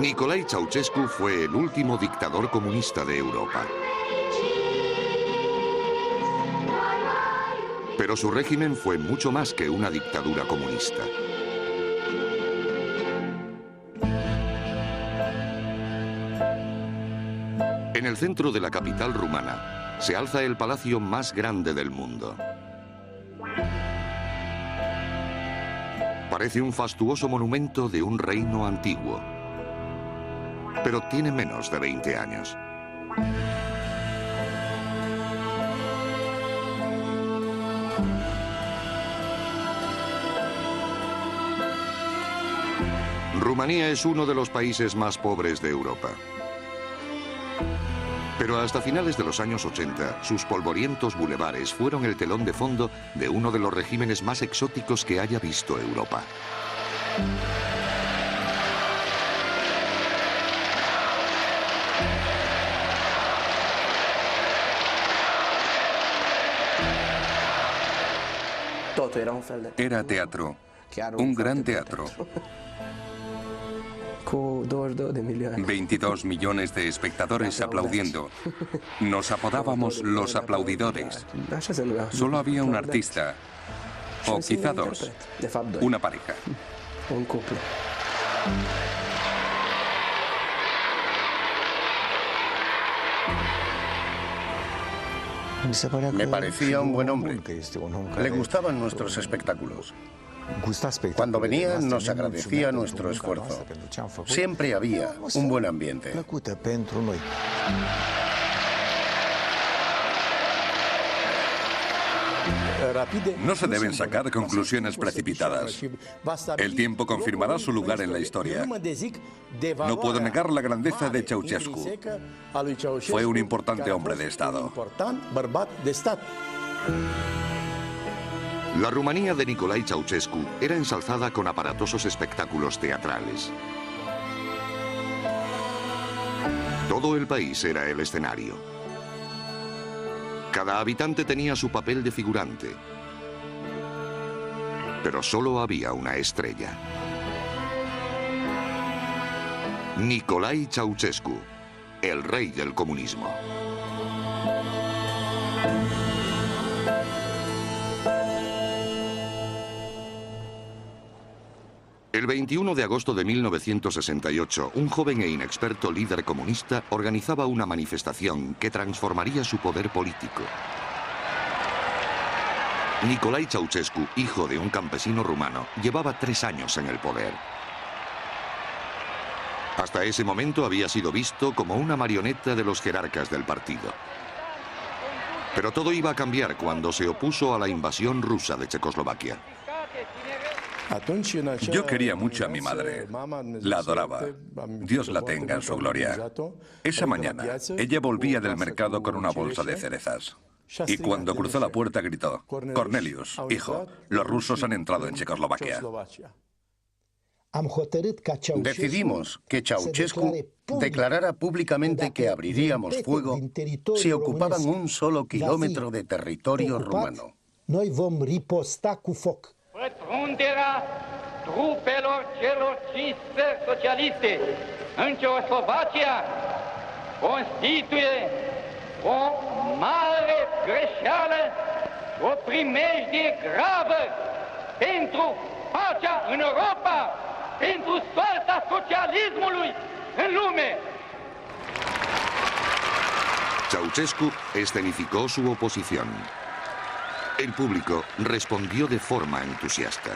Nicolae Ceausescu fue el último dictador comunista de Europa. Pero su régimen fue mucho más que una dictadura comunista. En el centro de la capital rumana se alza el palacio más grande del mundo. Parece un fastuoso monumento de un reino antiguo, pero tiene menos de 20 años. Rumanía es uno de los países más pobres de Europa. Pero hasta finales de los años 80, sus polvorientos bulevares fueron el telón de fondo de uno de los regímenes más exóticos que haya visto Europa. Era teatro, un gran teatro. 22 millones de espectadores aplaudiendo. Nos apodábamos los aplaudidores. Solo había un artista, o quizá dos, una pareja. Me parecía un buen hombre. Le gustaban nuestros espectáculos. Cuando venía nos agradecía nuestro esfuerzo. Siempre había un buen ambiente. No se deben sacar conclusiones precipitadas. El tiempo confirmará su lugar en la historia. No puedo negar la grandeza de Ceausescu. Fue un importante hombre de Estado. La Rumanía de Nicolae Ceausescu era ensalzada con aparatosos espectáculos teatrales. Todo el país era el escenario. Cada habitante tenía su papel de figurante. Pero solo había una estrella. Nicolae Ceausescu, el rey del comunismo. El 21 de agosto de 1968, un joven e inexperto líder comunista organizaba una manifestación que transformaría su poder político. Nicolae Ceausescu, hijo de un campesino rumano, llevaba 3 años en el poder. Hasta ese momento había sido visto como una marioneta de los jerarcas del partido. Pero todo iba a cambiar cuando se opuso a la invasión rusa de Checoslovaquia. Yo quería mucho a mi madre. La adoraba. Dios la tenga en su gloria. Esa mañana, ella volvía del mercado con una bolsa de cerezas. Y cuando cruzó la puerta gritó: Cornelius, hijo, los rusos han entrado en Checoslovaquia. Decidimos que Ceausescu declarara públicamente que abriríamos fuego si ocupaban un solo kilómetro de territorio rumano. Pătrunderea trupelor celor 5 țări socialiste în Ceoslovacia constituie o mare greșeală, o primejdie gravă pentru pacea în Europa, pentru soarta socialismului în lume. Ceausescu escenificó su oposición. El público respondió de forma entusiasta.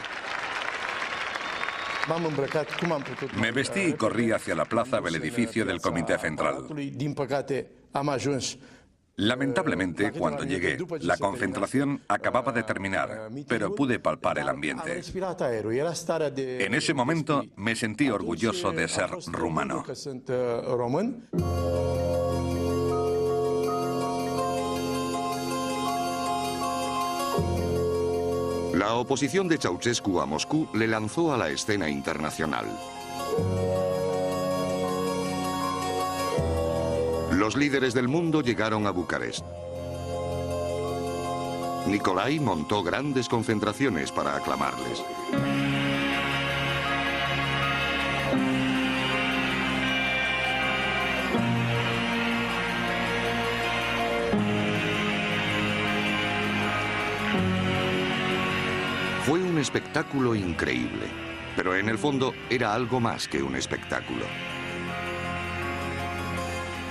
Me vestí y corrí hacia la plaza del edificio del Comité Central. Lamentablemente, cuando llegué, la concentración acababa de terminar, pero pude palpar el ambiente. En ese momento me sentí orgulloso de ser rumano. La oposición de Ceausescu a Moscú le lanzó a la escena internacional. Los líderes del mundo llegaron a Bucarest. Nicolae montó grandes concentraciones para aclamarles. Fue un espectáculo increíble, pero en el fondo era algo más que un espectáculo.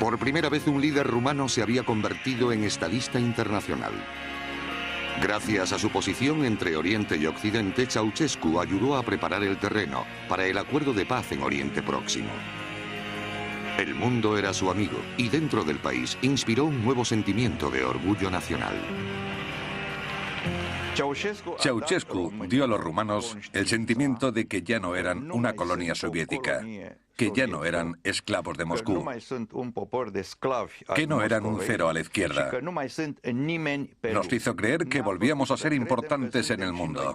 Por primera vez un líder rumano se había convertido en estadista internacional. Gracias a su posición entre Oriente y Occidente, Ceausescu ayudó a preparar el terreno para el acuerdo de paz en Oriente Próximo. El mundo era su amigo y dentro del país inspiró un nuevo sentimiento de orgullo nacional. Ceausescu dio a los rumanos el sentimiento de que ya no eran una colonia soviética, que ya no eran esclavos de Moscú, que no eran un cero a la izquierda. Nos hizo creer que volvíamos a ser importantes en el mundo.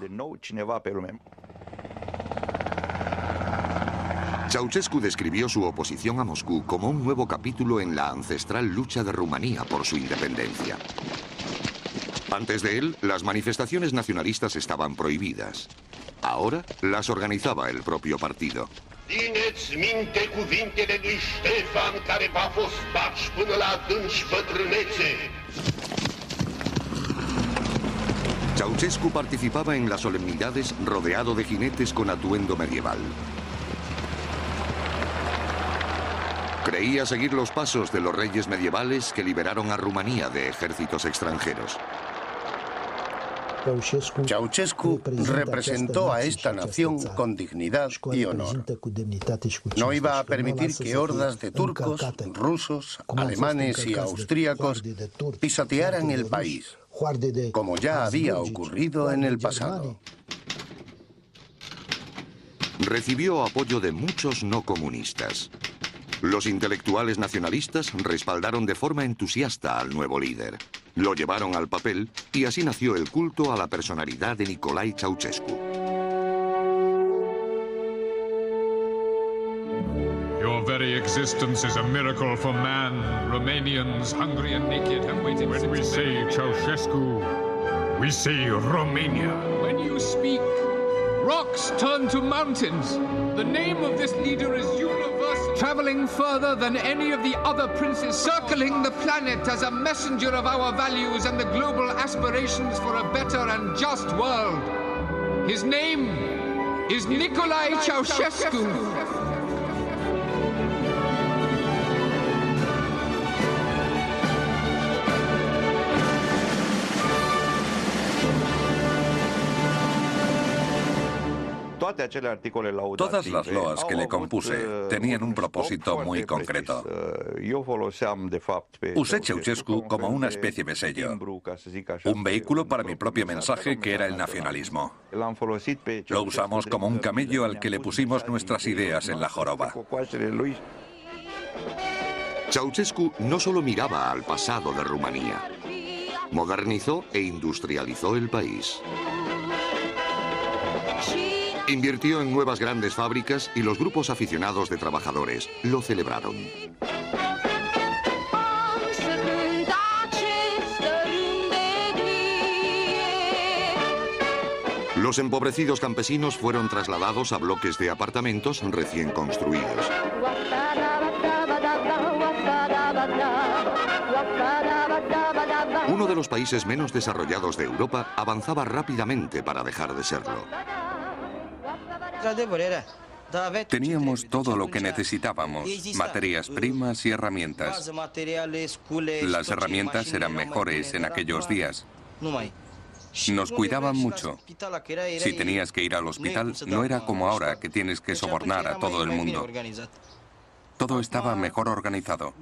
Ceausescu describió su oposición a Moscú como un nuevo capítulo en la ancestral lucha de Rumanía por su independencia. Antes de él, las manifestaciones nacionalistas estaban prohibidas. Ahora las organizaba el propio partido. Țineți minte cuvintele lui Ștefan, care v-a fost pași până la adânci bătrânețe. Ceausescu participaba en las solemnidades rodeado de jinetes con atuendo medieval. Creía seguir los pasos de los reyes medievales que liberaron a Rumanía de ejércitos extranjeros. Ceausescu representó a esta nación con dignidad y honor. No iba a permitir que hordas de turcos, rusos, alemanes y austríacos pisotearan el país, como ya había ocurrido en el pasado. Recibió apoyo de muchos no comunistas. Los intelectuales nacionalistas respaldaron de forma entusiasta al nuevo líder. Lo llevaron al papel y así nació el culto a la personalidad de Nicolae Ceausescu. Your very existence is a miracle for man. Romanians, hungry and naked, have waited. When we say Ceausescu, we say Romania. When you speak, rocks turn to mountains. The name of this leader is universal. Traveling further than any of the other princes, circling the planet as a messenger of our values and the global aspirations for a better and just world. His name is Nicolae Ceausescu. Todas las loas que le compuse tenían un propósito muy concreto. Usé Ceausescu como una especie de sello, un vehículo para mi propio mensaje que era el nacionalismo. Lo usamos como un camello al que le pusimos nuestras ideas en la joroba. Ceausescu no solo miraba al pasado de Rumanía, modernizó e industrializó el país. Invirtió en nuevas grandes fábricas y los grupos aficionados de trabajadores lo celebraron. Los empobrecidos campesinos fueron trasladados a bloques de apartamentos recién construidos. Uno de los países menos desarrollados de Europa avanzaba rápidamente para dejar de serlo. Teníamos todo lo que necesitábamos, materias primas y herramientas. Las herramientas eran mejores en aquellos días. Nos cuidaban mucho. Si tenías que ir al hospital, no era como ahora, que tienes que sobornar a todo el mundo. Todo estaba mejor organizado.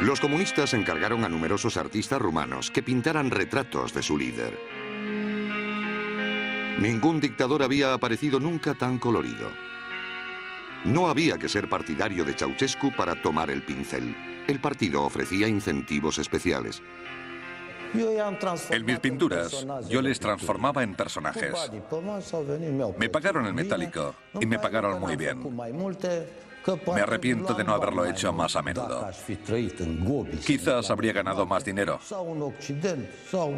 Los comunistas encargaron a numerosos artistas rumanos que pintaran retratos de su líder. Ningún dictador había aparecido nunca tan colorido. No había que ser partidario de Ceausescu para tomar el pincel. El partido ofrecía incentivos especiales. En mis pinturas, yo les transformaba en personajes. Me pagaron el metálico y me pagaron muy bien. Me arrepiento de no haberlo hecho más a menudo. Quizás habría ganado más dinero.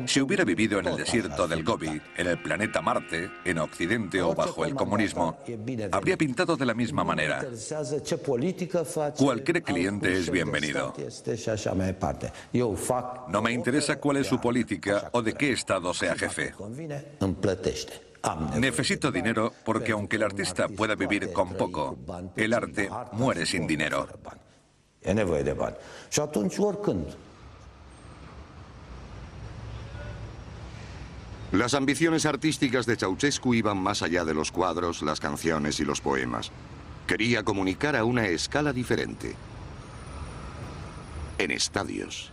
Si hubiera vivido en el desierto del Gobi, en el planeta Marte, en Occidente o bajo el comunismo, habría pintado de la misma manera. Cualquier cliente es bienvenido. No me interesa cuál es su política o de qué estado sea jefe. Necesito dinero porque aunque el artista pueda vivir con poco, el arte muere sin dinero. Las ambiciones artísticas de Ceausescu iban más allá de los cuadros, las canciones y los poemas. Quería comunicar a una escala diferente. En estadios.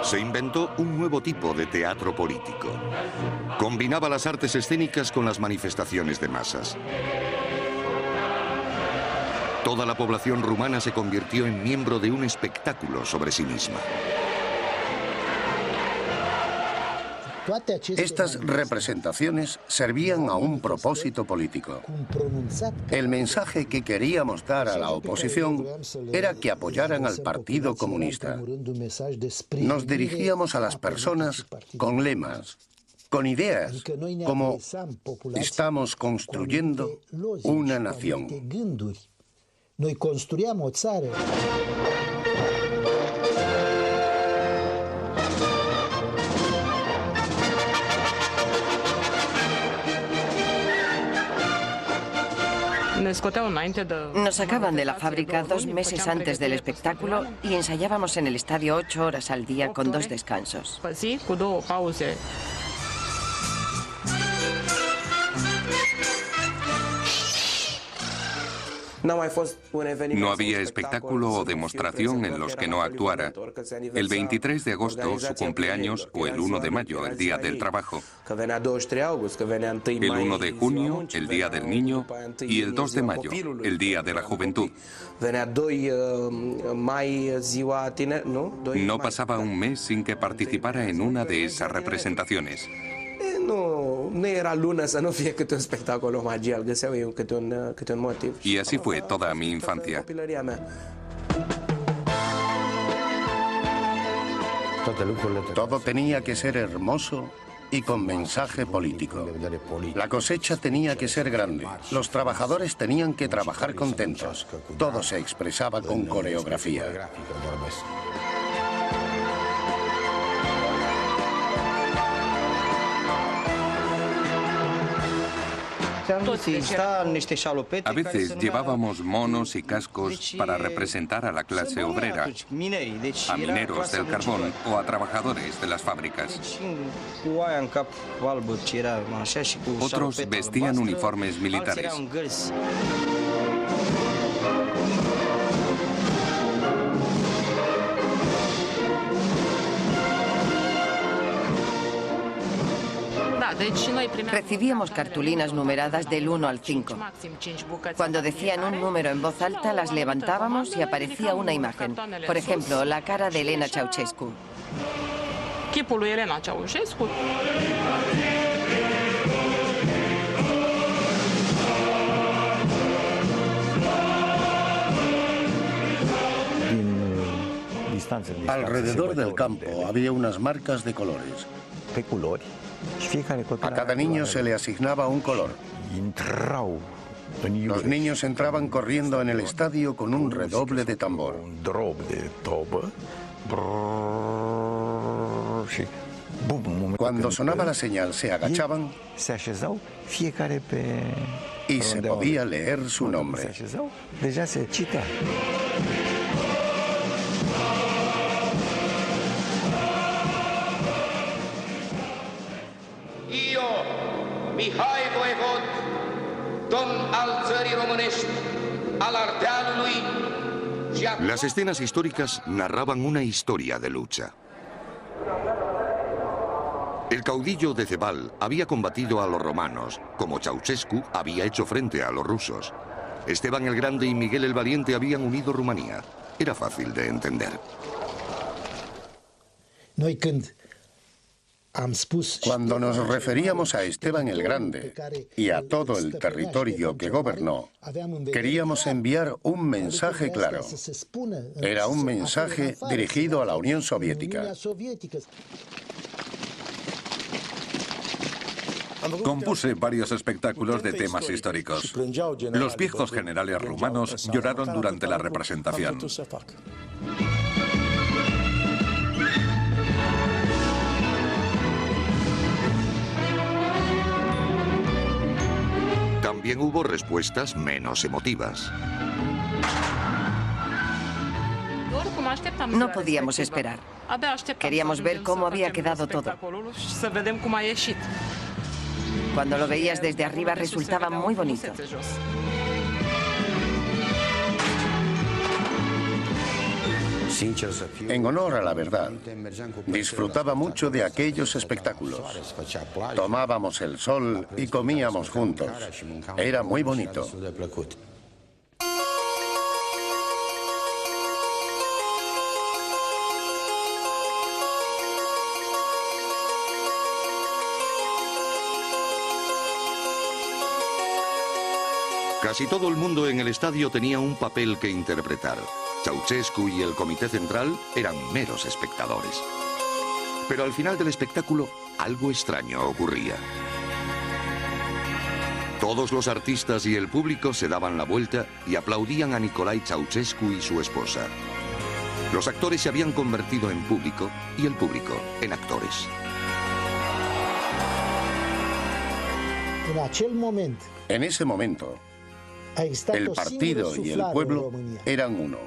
Se inventó un nuevo tipo de teatro político. Combinaba las artes escénicas con las manifestaciones de masas. Toda la población rumana se convirtió en miembro de un espectáculo sobre sí misma. Estas representaciones servían a un propósito político. El mensaje que queríamos dar a la oposición era que apoyaran al Partido Comunista. Nos dirigíamos a las personas con lemas, con ideas, como estamos construyendo una nación. Nos sacaban de la fábrica 2 meses antes del espectáculo y ensayábamos en el estadio 8 horas al día con 2 descansos. No había espectáculo o demostración en los que no actuara. El 23 de agosto, su cumpleaños, o el 1 de mayo, el Día del Trabajo. El 1 de junio, el Día del Niño, y el 2 de mayo, el Día de la Juventud. No pasaba un mes sin que participara en una de esas representaciones. Y así fue toda mi infancia. Todo tenía que ser hermoso y con mensaje político. La cosecha tenía que ser grande. Los trabajadores tenían que trabajar contentos. Todo se expresaba con coreografía. A veces llevábamos monos y cascos para representar a la clase obrera, a mineros del carbón o a trabajadores de las fábricas. Otros vestían uniformes militares. Recibíamos cartulinas numeradas del 1 al 5. Cuando decían un número en voz alta, las levantábamos y aparecía una imagen. Por ejemplo, la cara de Elena Ceausescu. Alrededor del campo había unas marcas de colores. A cada niño se le asignaba un color. Los niños entraban corriendo en el estadio con un redoble de tambor. Cuando sonaba la señal se agachaban y se podía leer su nombre. Mihai Voievod, domn al țării românești, al Ardealului. Las escenas históricas narraban una historia de lucha. El caudillo de Cebal había combatido a los romanos, como Ceausescu había hecho frente a los rusos. Esteban el Grande y Miguel el Valiente habían unido Rumanía. Era fácil de entender. Cuando nos referíamos a Esteban el Grande y a todo el territorio que gobernó, queríamos enviar un mensaje claro. Era un mensaje dirigido a la Unión Soviética. Compuse varios espectáculos de temas históricos. Los viejos generales rumanos lloraron durante la representación. También hubo respuestas menos emotivas. No podíamos esperar. Queríamos ver cómo había quedado todo. Cuando lo veías desde arriba resultaba muy bonito. En honor a la verdad, disfrutaba mucho de aquellos espectáculos. Tomábamos el sol y comíamos juntos. Era muy bonito. Casi todo el mundo en el estadio tenía un papel que interpretar. Ceausescu y el Comité Central eran meros espectadores. Pero al final del espectáculo, algo extraño ocurría. Todos los artistas y el público se daban la vuelta y aplaudían a Nicolae Ceausescu y su esposa. Los actores se habían convertido en público y el público en actores. En ese momento, el partido y el pueblo eran uno.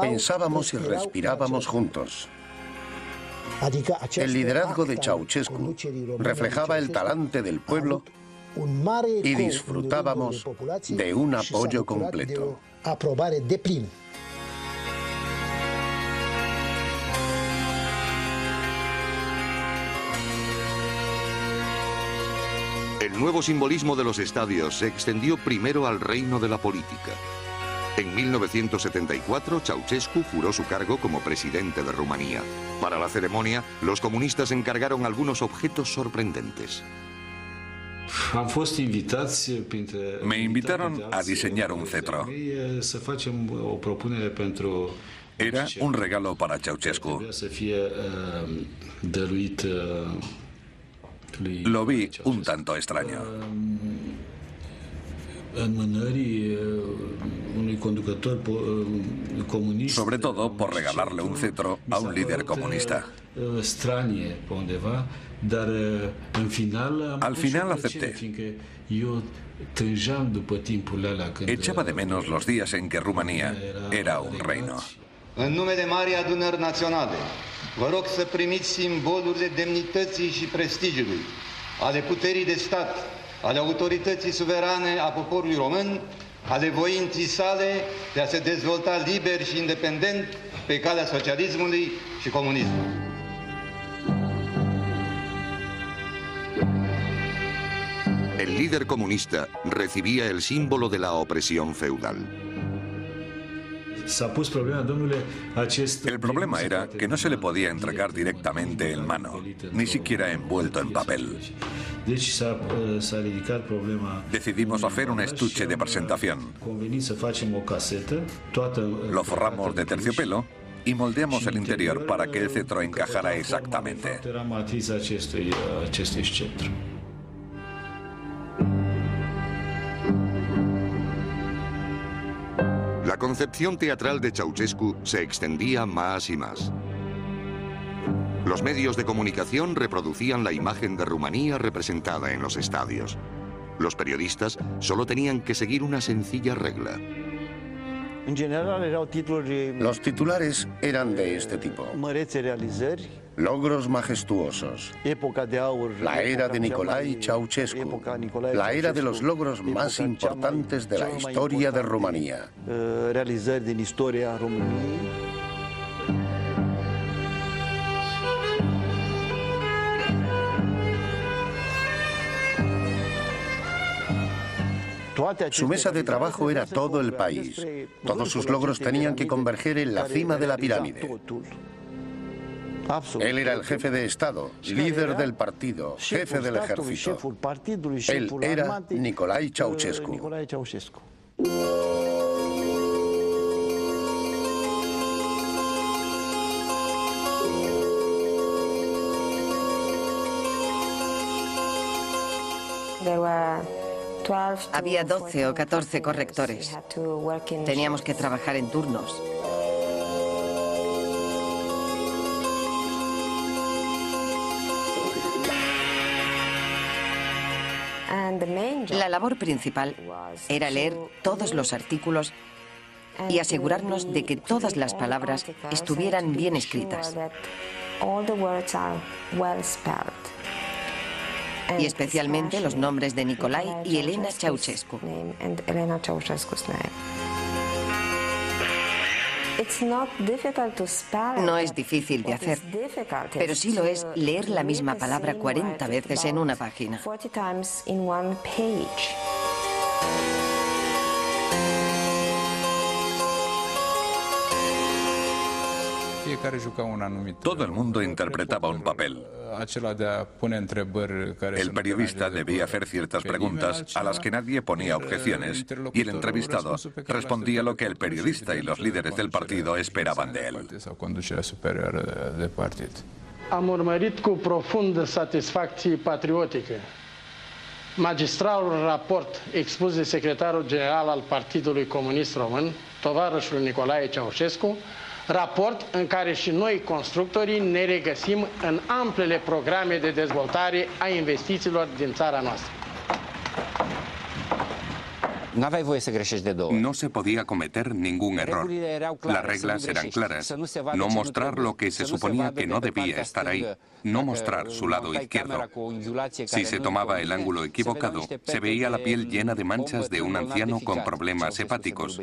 Pensábamos y respirábamos juntos. El liderazgo de Ceausescu reflejaba el talante del pueblo y disfrutábamos de un apoyo completo. El nuevo simbolismo de los estadios se extendió primero al reino de la política. En 1974, Ceausescu juró su cargo como presidente de Rumanía. Para la ceremonia, los comunistas encargaron algunos objetos sorprendentes. Me invitaron a diseñar un cetro. Era un regalo para Ceausescu. Lo vi un tanto extraño. Sobre todo por regalarle un cetro a un líder comunista. Al final acepté. Echaba de menos los días en que Rumanía era un reino. În nume de Marii Adunări Naționale, vă rog să primiți simbolurile demnității și prestigiului, ale puterii de stat, ale autorității suverane a poporului român, ale voinței sale de a se dezvolta liber și independent pe calea socialismului și comunismului. El líder comunista recibía el símbolo de la opresión feudal. El problema era que no se le podía entregar directamente en mano, ni siquiera envuelto en papel. Decidimos hacer un estuche de presentación. Lo forramos de terciopelo y moldeamos el interior para que el cetro encajara exactamente. La concepción teatral de Ceausescu se extendía más y más. Los medios de comunicación reproducían la imagen de Rumanía representada en los estadios. Los periodistas solo tenían que seguir una sencilla regla. Los titulares eran de este tipo: logros majestuosos, la era de Nicolae Ceausescu, la era de los logros más importantes de la historia de Rumanía. Su mesa de trabajo era todo el país. Todos sus logros tenían que converger en la cima de la pirámide. Él era el jefe de Estado, líder del partido, jefe del ejército. Él era Nicolae Ceausescu. Había 12 o 14 correctores. Teníamos que trabajar en turnos. La labor principal era leer todos los artículos y asegurarnos de que todas las palabras estuvieran bien escritas. Y especialmente los nombres de Nicolae y Elena Ceausescu. No es difícil de hacer, pero sí lo es leer la misma palabra 40 veces en una página. Todo el mundo interpretaba un papel. El periodista debía hacer ciertas preguntas a las que nadie ponía objeciones y el entrevistado respondía lo que el periodista y los líderes del partido esperaban de él. Am urmărit cu profundă satisfacție patriotică magistralul raport expus de secretarul general al Partidului Comunist Român, tovarășul Nicolae Ceausescu, raport în care și noi, constructorii, ne regăsim în amplele programe de dezvoltare a investițiilor din țara noastră. No se podía cometer ningún error. Las reglas eran claras. No mostrar lo que se suponía que no debía estar ahí. No mostrar su lado izquierdo. Si se tomaba el ángulo equivocado, se veía la piel llena de manchas de un anciano con problemas hepáticos.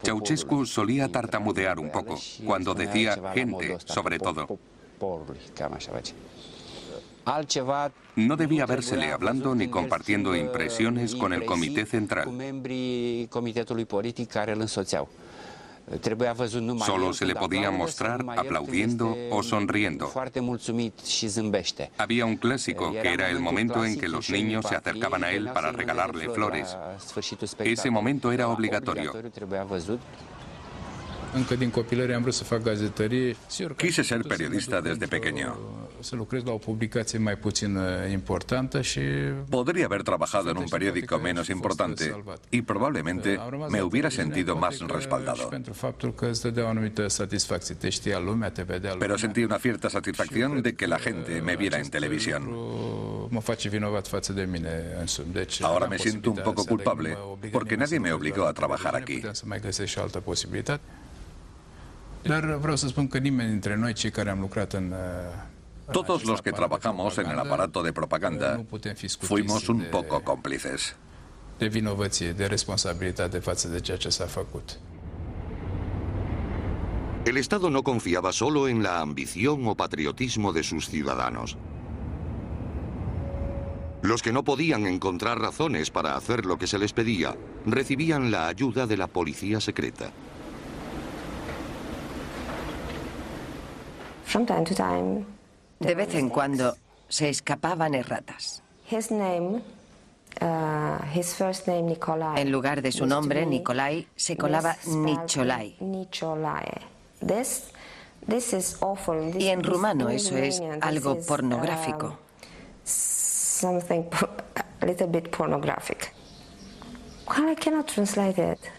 Ceausescu solía tartamudear un poco, cuando decía gente, sobre todo. No debía vérsele hablando ni compartiendo impresiones con el Comité Central. Solo se le podía mostrar aplaudiendo o sonriendo. Había un clásico que era el momento en que los niños se acercaban a él para regalarle flores. Ese momento era obligatorio. Quise ser periodista desde pequeño. Podría haber trabajado en un periódico menos importante y probablemente me hubiera sentido más respaldado. Pero sentí una cierta satisfacción de que la gente me viera en televisión. Ahora me siento un poco culpable porque nadie me obligó a trabajar aquí. Todos los que trabajamos en el aparato de propaganda fuimos un poco cómplices. El Estado no confiaba solo en la ambición o patriotismo de sus ciudadanos. Los que no podían encontrar razones para hacer lo que se les pedía, recibían la ayuda de la policía secreta. De vez en cuando se escapaban erratas. En lugar de su nombre, Nicolae, se colaba Nicolae. Y en rumano eso es algo pornográfico.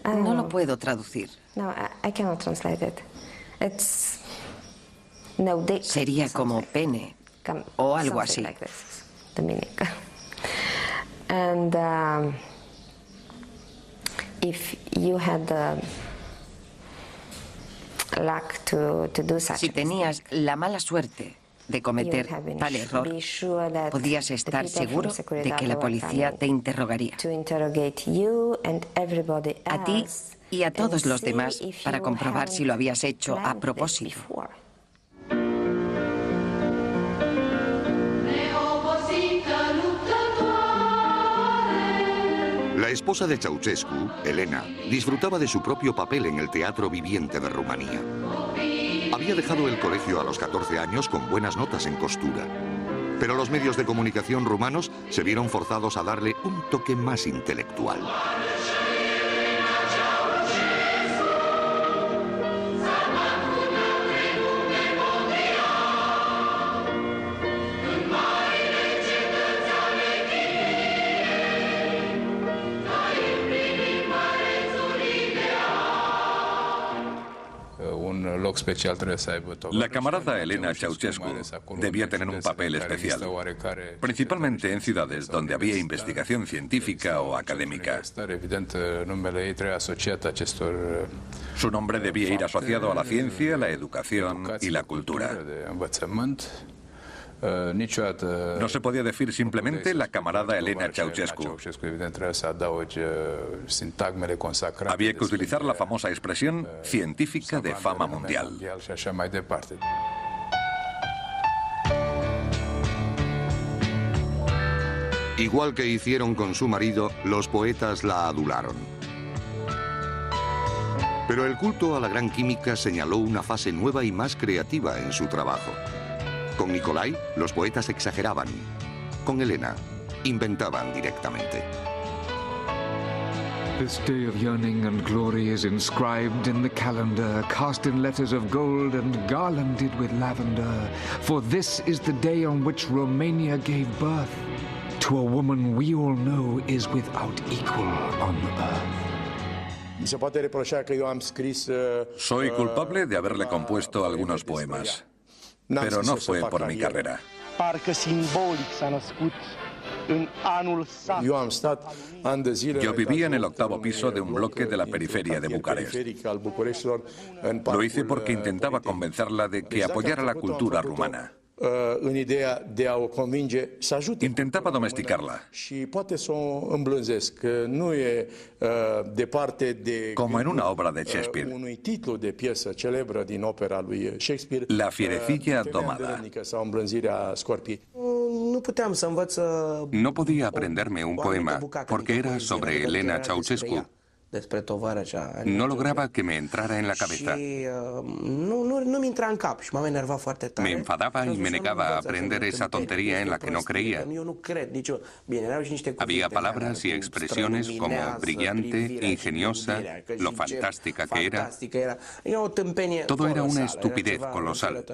No lo puedo traducir. Sería como pene o algo así. Si tenías la mala suerte de cometer tal error, podías estar seguro de que la policía te interrogaría. A ti y a todos los demás para comprobar si lo habías hecho a propósito. La esposa de Ceausescu, Elena, disfrutaba de su propio papel en el teatro viviente de Rumanía. Había dejado el colegio a los 14 años con buenas notas en costura. Pero los medios de comunicación rumanos se vieron forzados a darle un toque más intelectual. La camarada Elena Ceausescu debía tener un papel especial, principalmente en ciudades donde había investigación científica o académica. Su nombre debía ir asociado a la ciencia, la educación y la cultura. No se podía decir simplemente la camarada Elena Ceausescu. Había que utilizar la famosa expresión científica de fama mundial. Igual que hicieron con su marido, los poetas la adularon. Pero el culto a la gran química señaló una fase nueva y más creativa en su trabajo. Con Nicolai, los poetas exageraban. Con Elena, inventaban directamente. This day of yearning and glory is inscribed in the calendar, cast in letters of gold and garlanded with lavender. For this is the day on which Romania gave birth to a woman we all know is without equal on earth. Soy culpable de haberle compuesto algunos poemas. Pero no fue por mi carrera. Yo vivía en el 8º piso de un bloque de la periferia de Bucarest. Lo hice porque intentaba convencerla de que apoyara la cultura rumana. Intentaba domesticarla. Como en una obra de Shakespeare. La fierecilla domada. No podía aprenderme un poema porque era sobre Elena Ceausescu. No lograba que me entrara en la cabeza. Me enfadaba y me negaba a aprender esa tontería en la que no creía. Había palabras y expresiones como brillante, ingeniosa, lo fantástica que era. Todo era una estupidez colosal.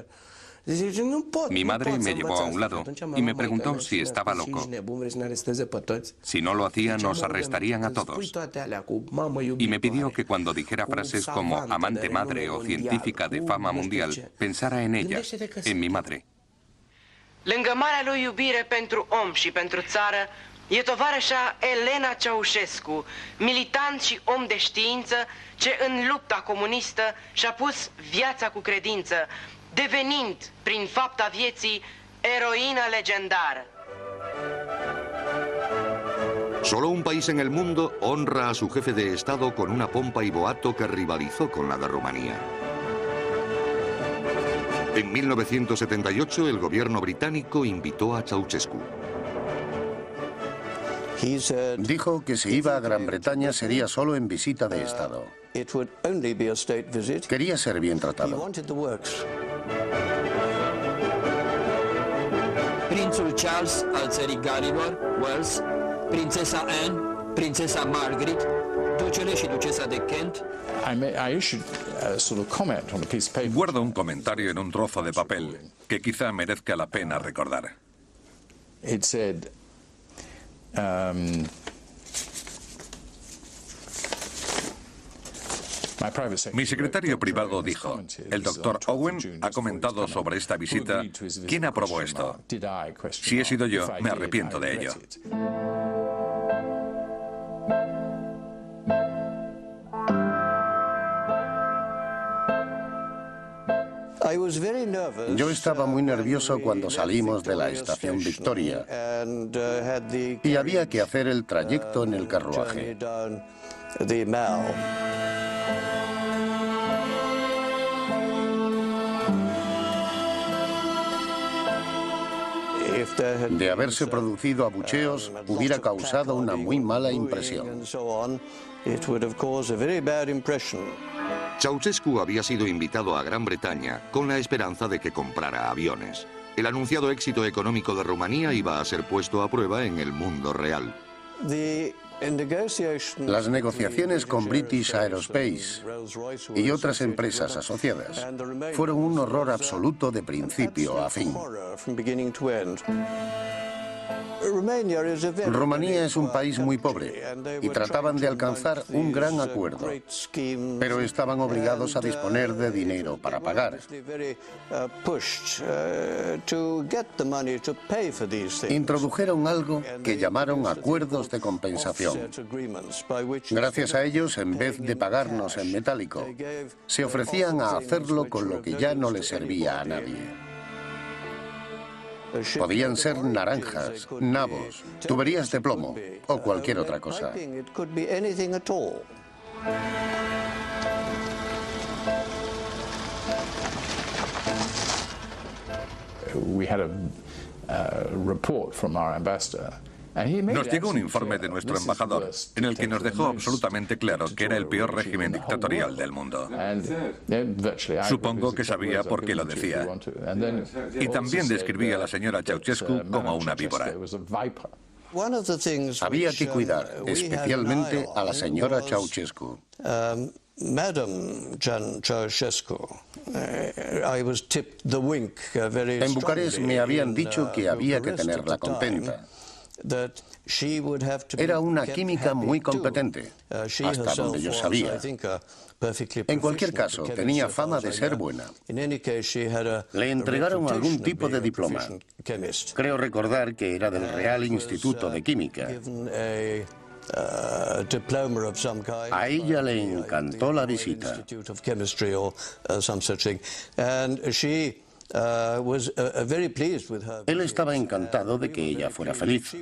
Mi madre me llevó a un lado y me preguntó si estaba loco. Si no lo hacía, nos arrestarían a todos. Y me pidió que cuando dijera frases como amante madre o científica de fama mundial, pensara en ella, en mi madre. Lângă marea lui iubire pentru om și pentru țară, e tovarășa Elena Ceausescu, militant și om de știință, ce în lupta comunistă și-a pus viața cu credință, devenind, prin fapta vieții, eroină legendară. Solo un país en el mundo honra a su jefe de Estado con una pompa y boato que rivalizó con la de Rumanía. En 1978, el gobierno británico invitó a Ceausescu. Dijo que si iba a Gran Bretaña sería solo en visita de Estado. Quería ser bien tratado. Prințul Charles al țării Galilor, Wales, prințesa Anne, prințesa Margaret, ducele și ducesa de Kent. Guardo un comentario en un trozo de papel que quizá merezca la pena recordar. Mi secretario privado dijo, el doctor Owen ha comentado sobre esta visita, ¿quién aprobó esto? Si he sido yo, me arrepiento de ello. Yo estaba muy nervioso cuando salimos de la estación Victoria y había que hacer el trayecto en el carruaje. De haberse producido abucheos, hubiera causado una muy mala impresión. Ceausescu había sido invitado a Gran Bretaña con la esperanza de que comprara aviones. El anunciado éxito económico de Rumanía iba a ser puesto a prueba en el mundo real. Las negociaciones con British Aerospace y otras empresas asociadas fueron un horror absoluto de principio a fin. Rumanía es un país muy pobre y trataban de alcanzar un gran acuerdo, pero estaban obligados a disponer de dinero para pagar. Introdujeron algo que llamaron acuerdos de compensación. Gracias a ellos, en vez de pagarnos en metálico, se ofrecían a hacerlo con lo que ya no le servía a nadie. Podían ser naranjas, nabos, tuberías de plomo o cualquier otra cosa. Nos llegó un informe de nuestro embajador en el que nos dejó absolutamente claro que era el peor régimen dictatorial del mundo. Supongo que sabía por qué lo decía. Y también describía a la señora Ceausescu como una víbora. Había que cuidar especialmente a la señora Ceausescu. En Bucarest me habían dicho que había que tenerla contenta. Era una química muy competente, hasta donde yo sabía. En cualquier caso, tenía fama de ser buena. Le entregaron algún tipo de diploma. Creo recordar que era del Real Instituto de Química. A ella le encantó la visita. Él estaba encantado de que ella fuera feliz.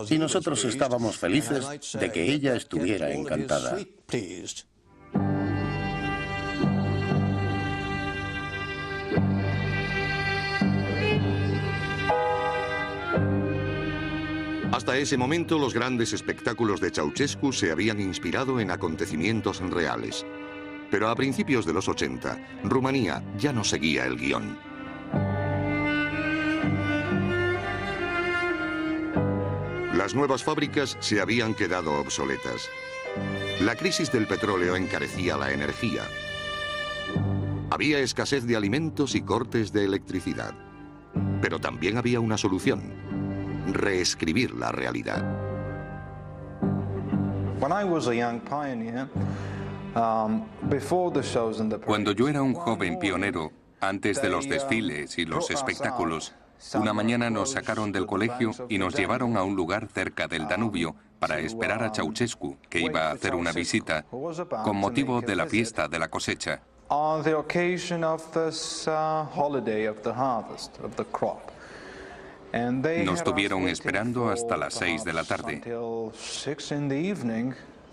Y nosotros estábamos felices de que ella estuviera encantada. Hasta ese momento, los grandes espectáculos de Ceausescu se habían inspirado en acontecimientos reales. Pero a principios de los 80, Rumanía ya no seguía el guión. Las nuevas fábricas se habían quedado obsoletas. La crisis del petróleo encarecía la energía. Había escasez de alimentos y cortes de electricidad. Pero también había una solución: reescribir la realidad. Cuando yo era un joven pionero, antes de los desfiles y los espectáculos, una mañana nos sacaron del colegio y nos llevaron a un lugar cerca del Danubio para esperar a Ceausescu, que iba a hacer una visita con motivo de la fiesta de la cosecha. Nos tuvieron esperando hasta las 6 de la tarde,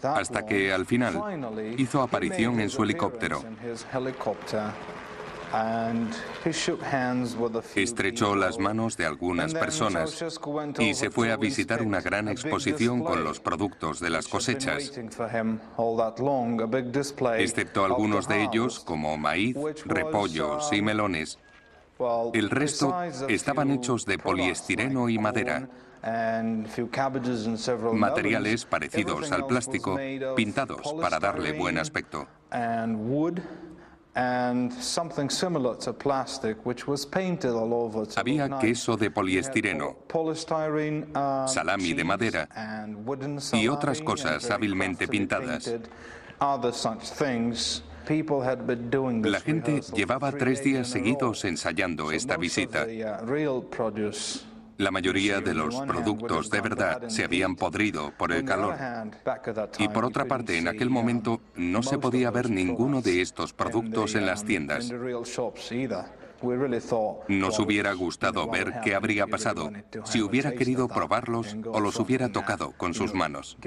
hasta que al final hizo aparición en su helicóptero. Estrechó las manos de algunas personas y se fue a visitar una gran exposición con los productos de las cosechas, excepto algunos de ellos como maíz, repollos y melones. El resto estaban hechos de poliestireno y madera, materiales parecidos al plástico, pintados para darle buen aspecto. Había queso de poliestireno, salami de madera y otras cosas hábilmente pintadas. La gente llevaba 3 días seguidos ensayando esta visita. La mayoría de los productos de verdad se habían podrido por el calor. Y por otra parte, en aquel momento no se podía ver ninguno de estos productos en las tiendas. Nos hubiera gustado ver qué habría pasado si hubiera querido probarlos o los hubiera tocado con sus manos.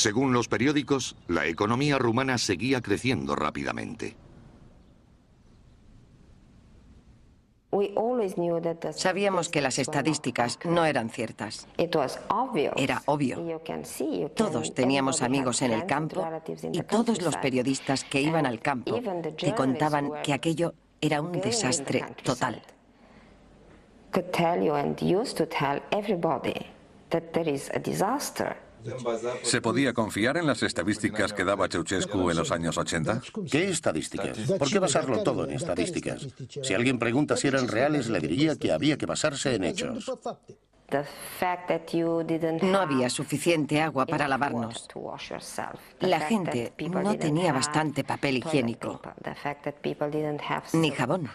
Según los periódicos, la economía rumana seguía creciendo rápidamente. Sabíamos que las estadísticas no eran ciertas. Era obvio. Todos teníamos amigos en el campo y todos los periodistas que iban al campo te contaban que aquello era un desastre total. ¿Se podía confiar en las estadísticas que daba Ceausescu en los años 80? ¿Qué estadísticas? ¿Por qué basarlo todo en estadísticas? Si alguien pregunta si eran reales, le diría que había que basarse en hechos. No había suficiente agua para lavarnos. La gente no tenía bastante papel higiénico, ni jabón.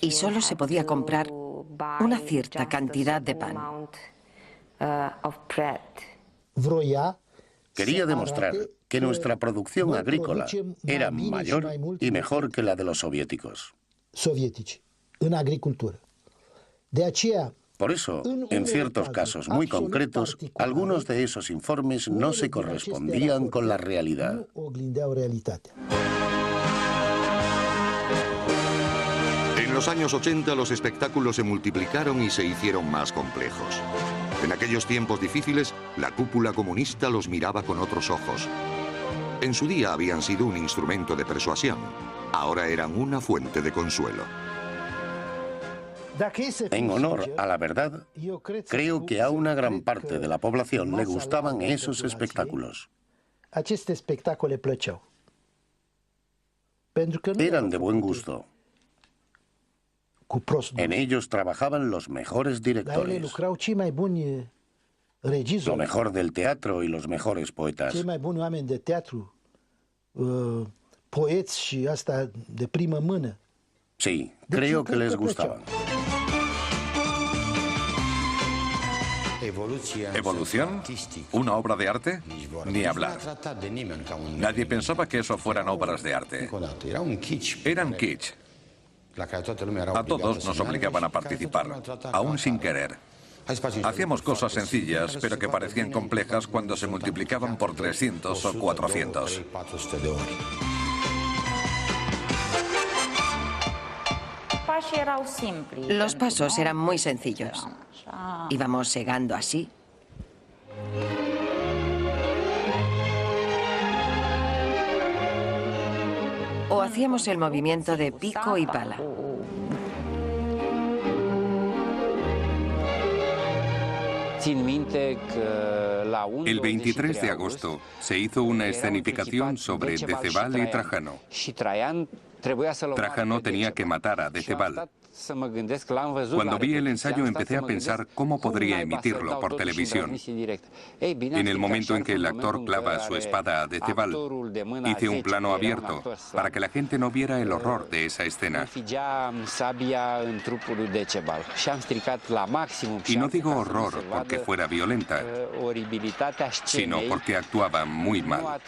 Y solo se podía comprar una cierta cantidad de pan. Quería demostrar que nuestra producción agrícola era mayor y mejor que la de los soviéticos. Por eso, en ciertos casos muy concretos, algunos de esos informes no se correspondían con la realidad. En los años 80 los espectáculos se multiplicaron y se hicieron más complejos. En aquellos tiempos difíciles, la cúpula comunista los miraba con otros ojos. En su día habían sido un instrumento de persuasión. Ahora eran una fuente de consuelo. En honor a la verdad, creo que a una gran parte de la población le gustaban esos espectáculos. Eran de buen gusto. En ellos trabajaban los mejores directores, lo mejor del teatro y los mejores poetas. Sí, creo que les gustaban. ¿Evolución? ¿Una obra de arte? Ni hablar. Nadie pensaba que eso fueran obras de arte. Eran kitsch. A todos nos obligaban a participar, aún sin querer. Hacíamos cosas sencillas, pero que parecían complejas cuando se multiplicaban por 300 o 400. Los pasos eran muy sencillos. Íbamos segando así. O hacíamos el movimiento de pico y pala. El 23 de agosto se hizo una escenificación sobre Decebal y Trajano. Trajano tenía que matar a Decebal. Cuando vi el ensayo empecé a pensar cómo podría emitirlo por televisión. En el momento en que el actor clava su espada a Decebal, hice un plano abierto para que la gente no viera el horror de esa escena. Y no digo horror porque fuera violenta, sino porque actuaba muy mal.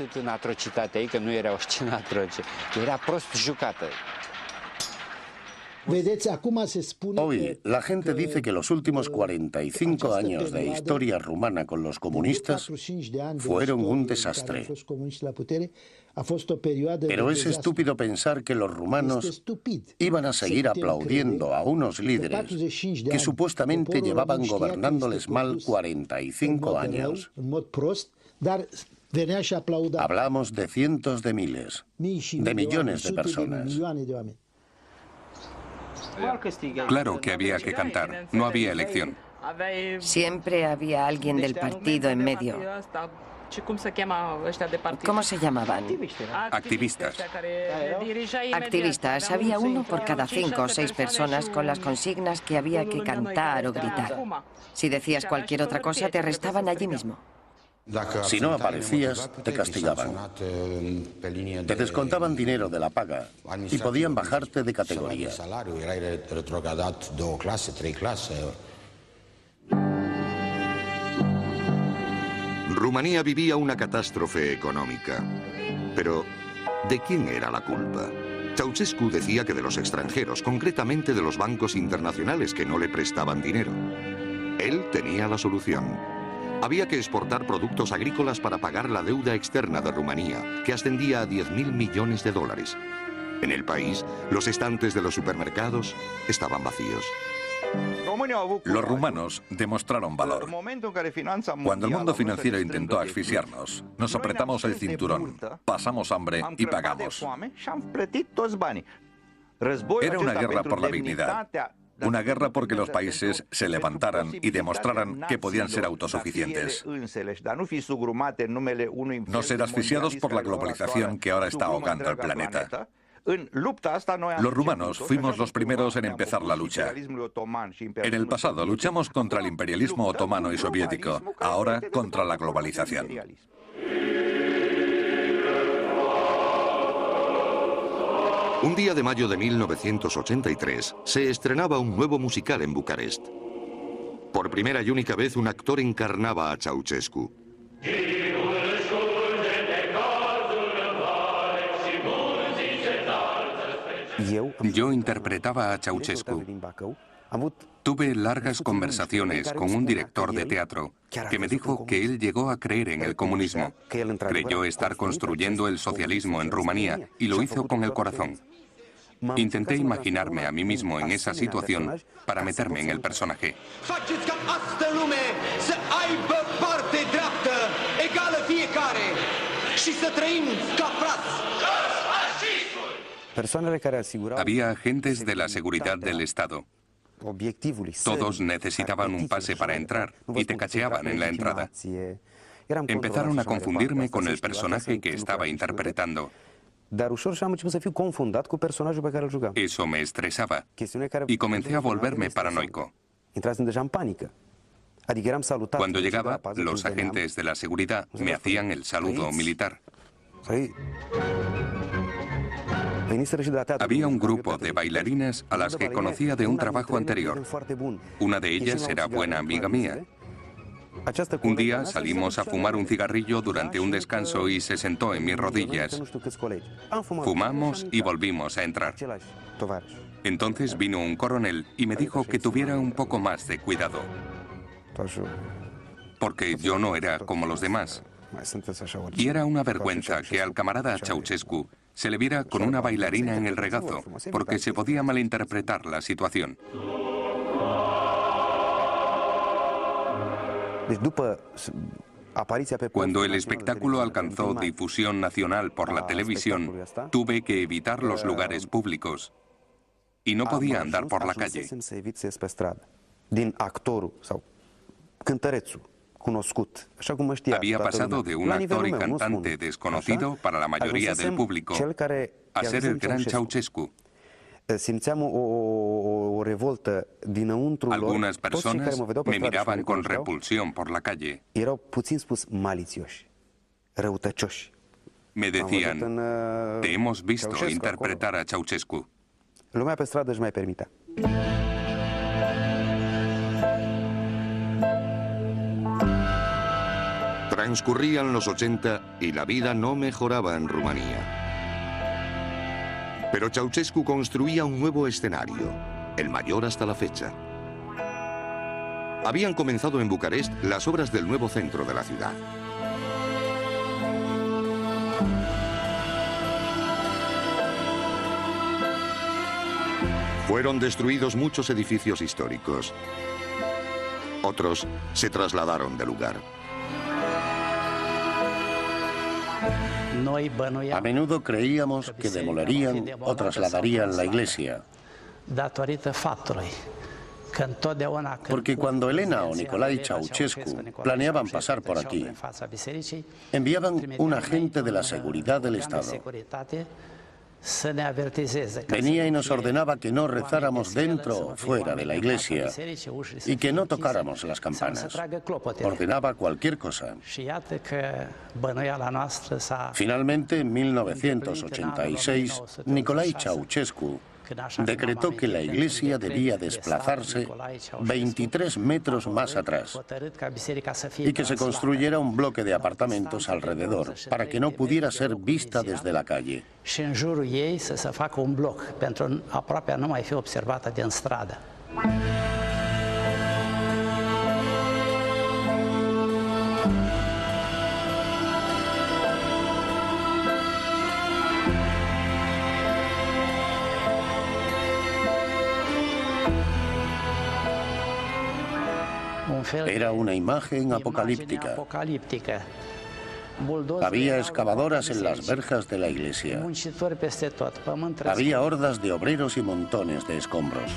Hoy, la gente dice que los últimos 45 años de historia rumana con los comunistas fueron un desastre. Pero es estúpido pensar que los rumanos iban a seguir aplaudiendo a unos líderes que supuestamente llevaban gobernándoles mal 45 años. Hablamos de cientos de miles, de millones de personas. Claro que había que cantar, no había elección. Siempre había alguien del partido en medio. ¿Cómo se llamaban? Activistas. Activistas. Había uno por cada 5 o 6 personas con las consignas que había que cantar o gritar. Si decías cualquier otra cosa, te arrestaban allí mismo. Si no aparecías, te castigaban. Te descontaban dinero de la paga y podían bajarte de categoría. Rumanía vivía una catástrofe económica. Pero, ¿de quién era la culpa? Ceausescu decía que de los extranjeros, concretamente de los bancos internacionales que no le prestaban dinero. Él tenía la solución. Había que exportar productos agrícolas para pagar la deuda externa de Rumanía, que ascendía a 10.000 millones de dólares. En el país, los estantes de los supermercados estaban vacíos. Los rumanos demostraron valor. Cuando el mundo financiero intentó asfixiarnos, nos apretamos el cinturón, pasamos hambre y pagamos. Era una guerra por la dignidad. Una guerra porque los países se levantaran y demostraran que podían ser autosuficientes. No ser asfixiados por la globalización que ahora está ahogando al planeta. Los rumanos fuimos los primeros en empezar la lucha. En el pasado luchamos contra el imperialismo otomano y soviético, ahora contra la globalización. Un día de mayo de 1983 se estrenaba un nuevo musical en Bucarest. Por primera y única vez un actor encarnaba a Ceausescu. Yo interpretaba a Ceausescu. Tuve largas conversaciones con un director de teatro que me dijo que él llegó a creer en el comunismo. Creyó estar construyendo el socialismo en Rumanía y lo hizo con el corazón. Intenté imaginarme a mí mismo en esa situación para meterme en el personaje. Había agentes de la seguridad del Estado. Todos necesitaban un pase para entrar y te cacheaban en la entrada. Empezaron a confundirme con el personaje que estaba interpretando. Eso me estresaba y comencé a volverme paranoico. Cuando llegaba, los agentes de la seguridad me hacían el saludo militar. Había un grupo de bailarinas a las que conocía de un trabajo anterior. Una de ellas era buena amiga mía. Un día salimos a fumar un cigarrillo durante un descanso y se sentó en mis rodillas. Fumamos y volvimos a entrar. Entonces vino un coronel y me dijo que tuviera un poco más de cuidado. Porque yo no era como los demás. Y era una vergüenza que al camarada Ceausescu se le viera con una bailarina en el regazo, porque se podía malinterpretar la situación. Cuando el espectáculo alcanzó difusión nacional por la televisión, tuve que evitar los lugares públicos y no podía andar por la calle. Había pasado de un actor y cantante desconocido para la mayoría del público a ser el gran Ceausescu. Algunas personas me miraban con repulsión por la calle. Me decían, te hemos visto interpretar a Ceausescu. Transcurrían los 80 y la vida no mejoraba en Rumanía. Pero Ceausescu construía un nuevo escenario, el mayor hasta la fecha. Habían comenzado en Bucarest las obras del nuevo centro de la ciudad. Fueron destruidos muchos edificios históricos. Otros se trasladaron del lugar. A menudo creíamos que demolerían o trasladarían la iglesia. Porque cuando Elena o Nicolae Ceausescu planeaban pasar por aquí, enviaban un agente de la seguridad del Estado. Venía y nos ordenaba que no rezáramos dentro o fuera de la iglesia y que no tocáramos las campanas. Ordenaba cualquier cosa. Finalmente, en 1986, Nicolae Ceausescu decretó que la iglesia debía desplazarse 23 metros más atrás y que se construyera un bloque de apartamentos alrededor para que no pudiera ser vista desde la calle. Era una imagen apocalíptica. Había excavadoras en las verjas de la iglesia. Había hordas de obreros y montones de escombros.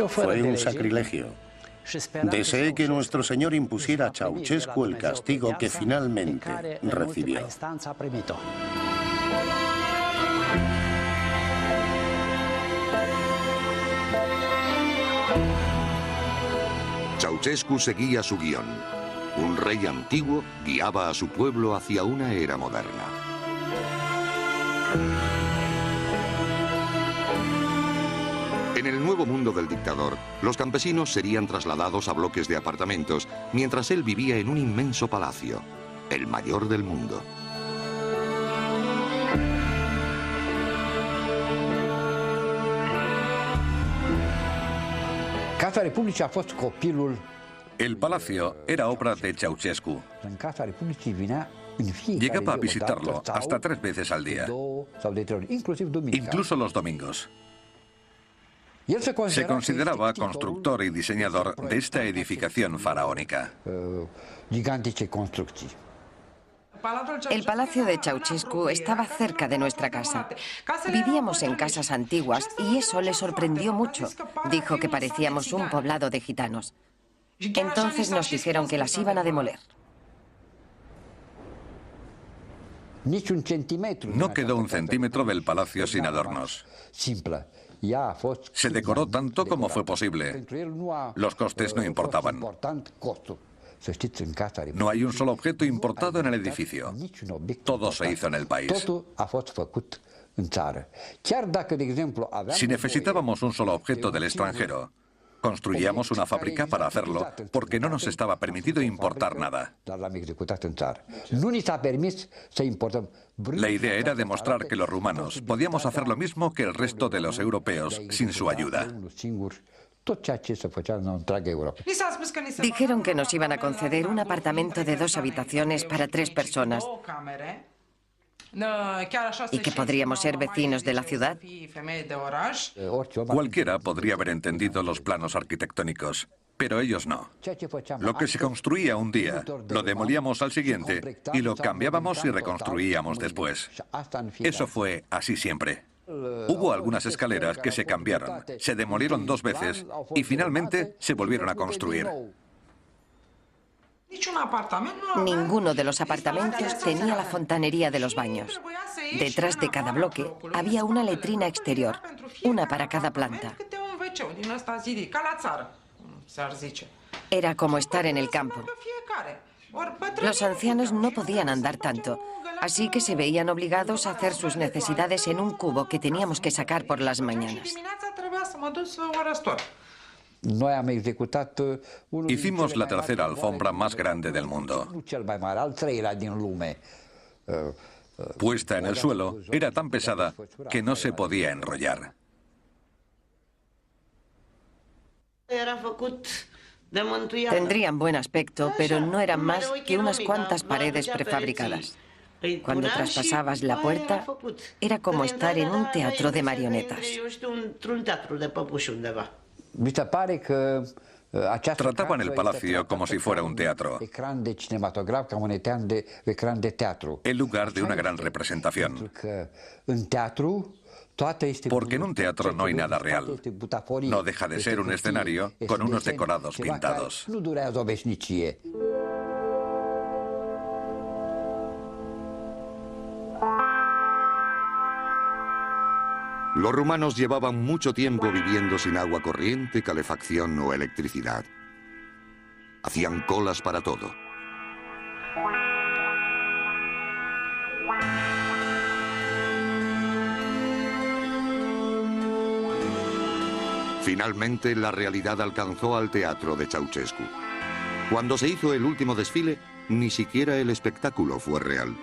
Fue un sacrilegio. Deseé que nuestro Señor impusiera a Ceausescu el castigo que finalmente recibió. Ceausescu seguía su guión. Un rey antiguo guiaba a su pueblo hacia una era moderna. En el nuevo mundo del dictador, los campesinos serían trasladados a bloques de apartamentos, mientras él vivía en un inmenso palacio, el mayor del mundo. El palacio era obra de Ceausescu. Llegaba a visitarlo hasta 3 veces al día, incluso los domingos. Se consideraba constructor y diseñador de esta edificación faraónica. El palacio de Ceausescu estaba cerca de nuestra casa. Vivíamos en casas antiguas y eso le sorprendió mucho. Dijo que parecíamos un poblado de gitanos. Entonces nos dijeron que las iban a demoler. No quedó un centímetro del palacio sin adornos. Se decoró tanto como fue posible. Los costes no importaban. No hay un solo objeto importado en el edificio. Todo se hizo en el país. Si necesitábamos un solo objeto del extranjero, construíamos una fábrica para hacerlo, porque no nos estaba permitido importar nada. La idea era demostrar que los rumanos podíamos hacer lo mismo que el resto de los europeos sin su ayuda. Dijeron que nos iban a conceder un apartamento de 2 habitaciones para 3 personas y que podríamos ser vecinos de la ciudad. Cualquiera podría haber entendido los planos arquitectónicos, pero ellos no. Lo que se construía un día, lo demolíamos al siguiente y lo cambiábamos y reconstruíamos después. Eso fue así siempre. Hubo algunas escaleras que se cambiaron, se demolieron 2 veces y finalmente se volvieron a construir. Ninguno de los apartamentos tenía la fontanería de los baños. Detrás de cada bloque había una letrina exterior, una para cada planta. Era como estar en el campo. Los ancianos no podían andar tanto, así que se veían obligados a hacer sus necesidades en un cubo que teníamos que sacar por las mañanas. Hicimos la tercera alfombra más grande del mundo. Puesta en el suelo, era tan pesada que no se podía enrollar. Tendrían buen aspecto, pero no eran más que unas cuantas paredes prefabricadas. Cuando traspasabas la puerta, era como estar en un teatro de marionetas. Trataban el palacio como si fuera un teatro, en lugar de una gran representación. Porque en un teatro no hay nada real. No deja de ser un escenario con unos decorados pintados. Los rumanos llevaban mucho tiempo viviendo sin agua corriente, calefacción o electricidad. Hacían colas para todo. Finalmente, la realidad alcanzó al teatro de Ceausescu. Cuando se hizo el último desfile, ni siquiera el espectáculo fue real.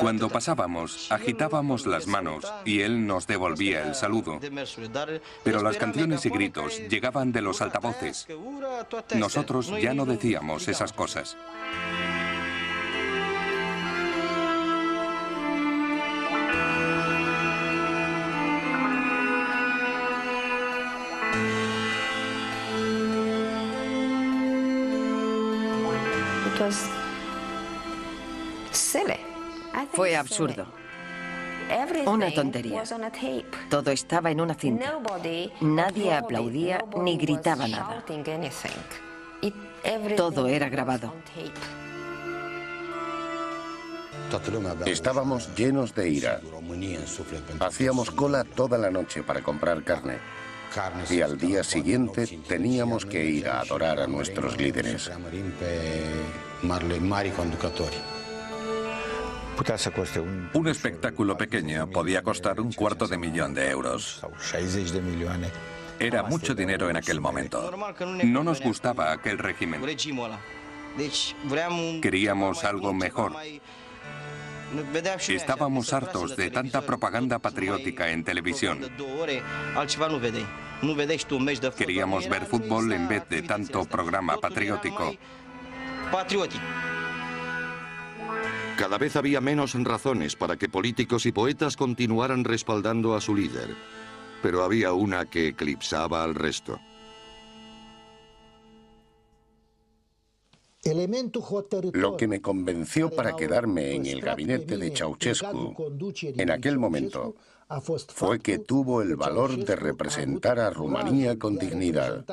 Cuando pasábamos, agitábamos las manos y él nos devolvía el saludo. Pero las canciones y gritos llegaban de los altavoces. Nosotros ya no decíamos esas cosas. Fue absurdo. Una tontería. Todo estaba en una cinta. Nadie aplaudía ni gritaba nada. Todo era grabado. Estábamos llenos de ira. Hacíamos cola toda la noche para comprar carne. Y al día siguiente teníamos que ir a adorar a nuestros líderes. Un espectáculo pequeño podía costar $250.000 de euros. Era mucho dinero en aquel momento. No nos gustaba aquel régimen. Queríamos algo mejor. Estábamos hartos de tanta propaganda patriótica en televisión. Queríamos ver fútbol en vez de tanto programa patriótico. Cada vez había menos razones para que políticos y poetas continuaran respaldando a su líder. Pero había una que eclipsaba al resto. Lo que me convenció para quedarme en el gabinete de Ceausescu en aquel momento fue que tuvo el valor de representar a Rumanía con dignidad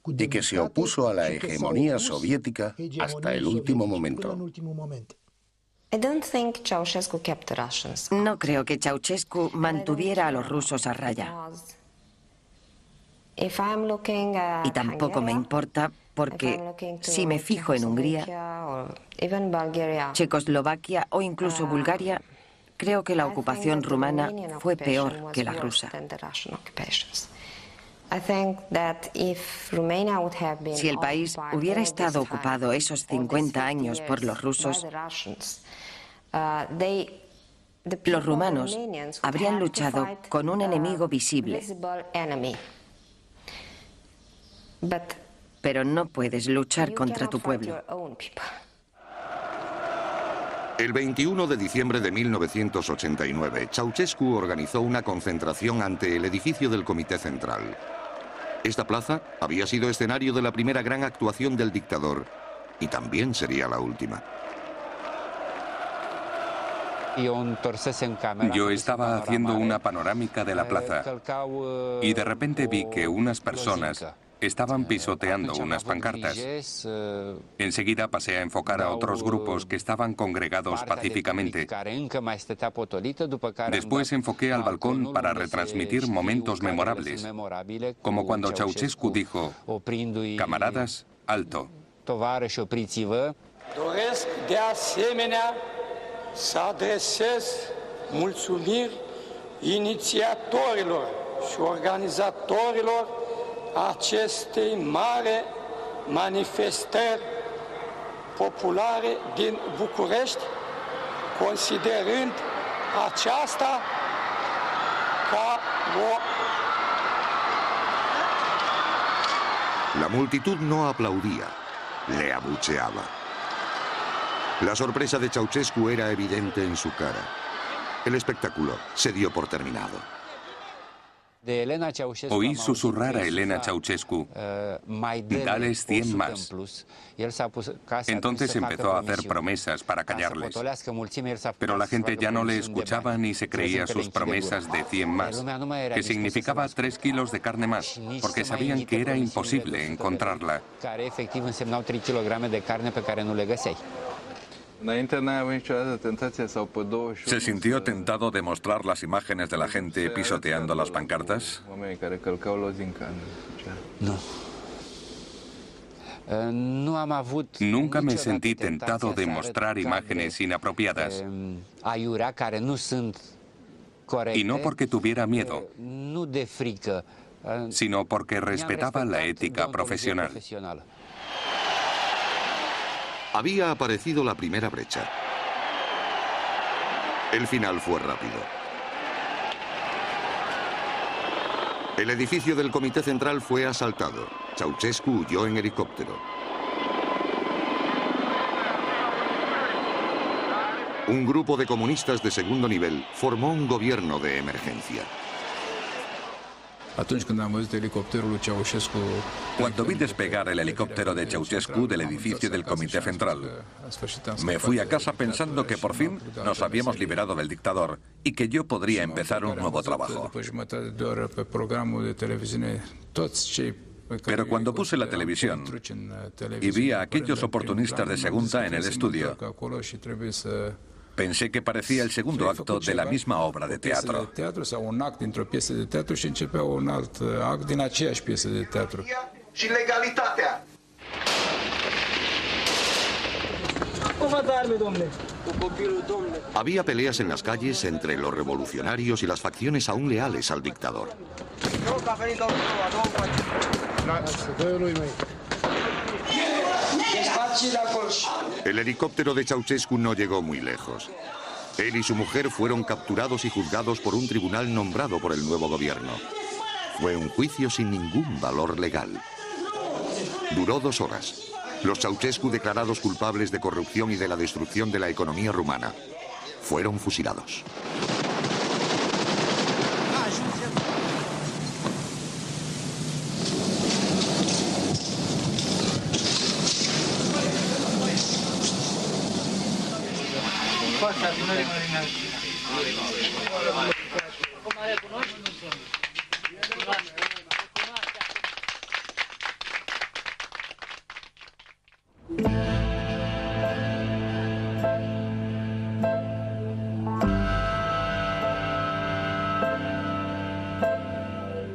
y que se opuso a la hegemonía soviética hasta el último momento. No creo que Ceausescu mantuviera a los rusos a raya. Y tampoco me importa porque si me fijo en Hungría, Checoslovaquia o incluso Bulgaria, creo que la ocupación rumana fue peor que la rusa. Si el país hubiera estado ocupado esos 50 años por los rusos, los rumanos habrían luchado con un enemigo visible. Pero no puedes luchar contra tu pueblo. El 21 de diciembre de 1989, Ceausescu organizó una concentración ante el edificio del Comité Central. Esta plaza había sido escenario de la primera gran actuación del dictador y también sería la última. Yo estaba haciendo una panorámica de la plaza y de repente vi que unas personas estaban pisoteando unas pancartas. Enseguida pasé a enfocar a otros grupos que estaban congregados pacíficamente. Después enfoqué al balcón para retransmitir momentos memorables, como cuando Ceausescu dijo: "Camaradas, alto". Doresc de asemenea să adresez mulțumiri inițiatorilor și organizatorilor acestei mari manifestări populare din București, considerând aceasta ca o... La multitud no aplaudía, le abucheaba. La sorpresa de Ceausescu era evidente en su cara. El espectáculo se dio por terminado. Oí susurrar a Elena Ceausescu: "Dales 100 más". Entonces empezó a hacer promesas para callarles. Pero la gente ya no le escuchaba ni se creía sus promesas de 100 más, que significaba 3 kilos de carne más, porque sabían que era imposible encontrarla. ¿Se sintió tentado de mostrar las imágenes de la gente pisoteando las pancartas? Nunca me sentí tentado de mostrar imágenes inapropiadas. Y no porque tuviera miedo, sino porque respetaba la ética profesional. Había aparecido la primera brecha. El final fue rápido. El edificio del Comité Central fue asaltado. Ceausescu huyó en helicóptero. Un grupo de comunistas de segundo nivel formó un gobierno de emergencia. Cuando vi despegar el helicóptero de Ceausescu del edificio del Comité Central, me fui a casa pensando que por fin nos habíamos liberado del dictador y que yo podría empezar un nuevo trabajo. Pero cuando puse la televisión y vi a aquellos oportunistas de Segunda en el estudio, pensé que parecía el segundo acto de la misma obra de teatro. Había peleas en las calles entre los revolucionarios y las facciones aún leales al dictador. El helicóptero de Ceausescu no llegó muy lejos. Él y su mujer fueron capturados y juzgados por un tribunal nombrado por el nuevo gobierno. Fue un juicio sin ningún valor legal. Duró 2 horas. Los Ceausescu, declarados culpables de corrupción y de la destrucción de la economía rumana, fueron fusilados.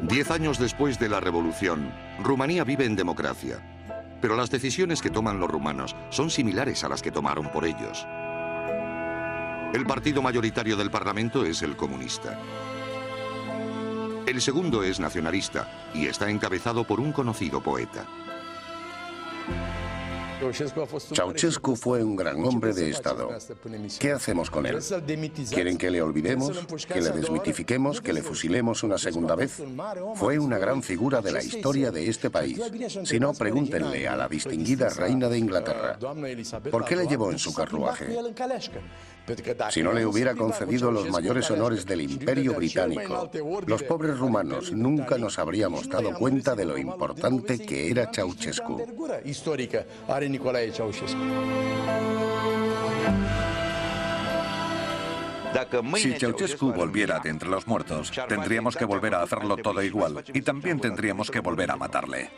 Diez años después de la revolución, Rumanía vive en democracia, pero las decisiones que toman los rumanos son similares a las que tomaron por ellos. El partido mayoritario del Parlamento es el comunista. El segundo es nacionalista y está encabezado por un conocido poeta. Ceausescu fue un gran hombre de Estado. ¿Qué hacemos con él? ¿Quieren que le olvidemos? ¿Que le desmitifiquemos? ¿Que le fusilemos una segunda vez? Fue una gran figura de la historia de este país. Si no, pregúntenle a la distinguida reina de Inglaterra. ¿Por qué le llevó en su carruaje? Si no le hubiera concedido los mayores honores del Imperio Británico, los pobres rumanos nunca nos habríamos dado cuenta de lo importante que era Ceausescu. Si Ceausescu volviera de entre los muertos, tendríamos que volver a hacerlo todo igual y también tendríamos que volver a matarle.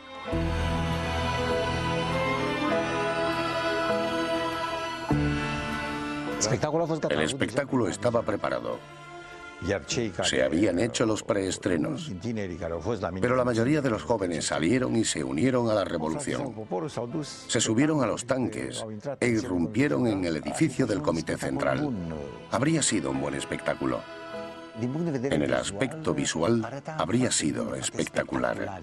El espectáculo estaba preparado. Se habían hecho los preestrenos, pero la mayoría de los jóvenes salieron y se unieron a la revolución. Se subieron a los tanques e irrumpieron en el edificio del Comité Central. Habría sido un buen espectáculo. En el aspecto visual, habría sido espectacular.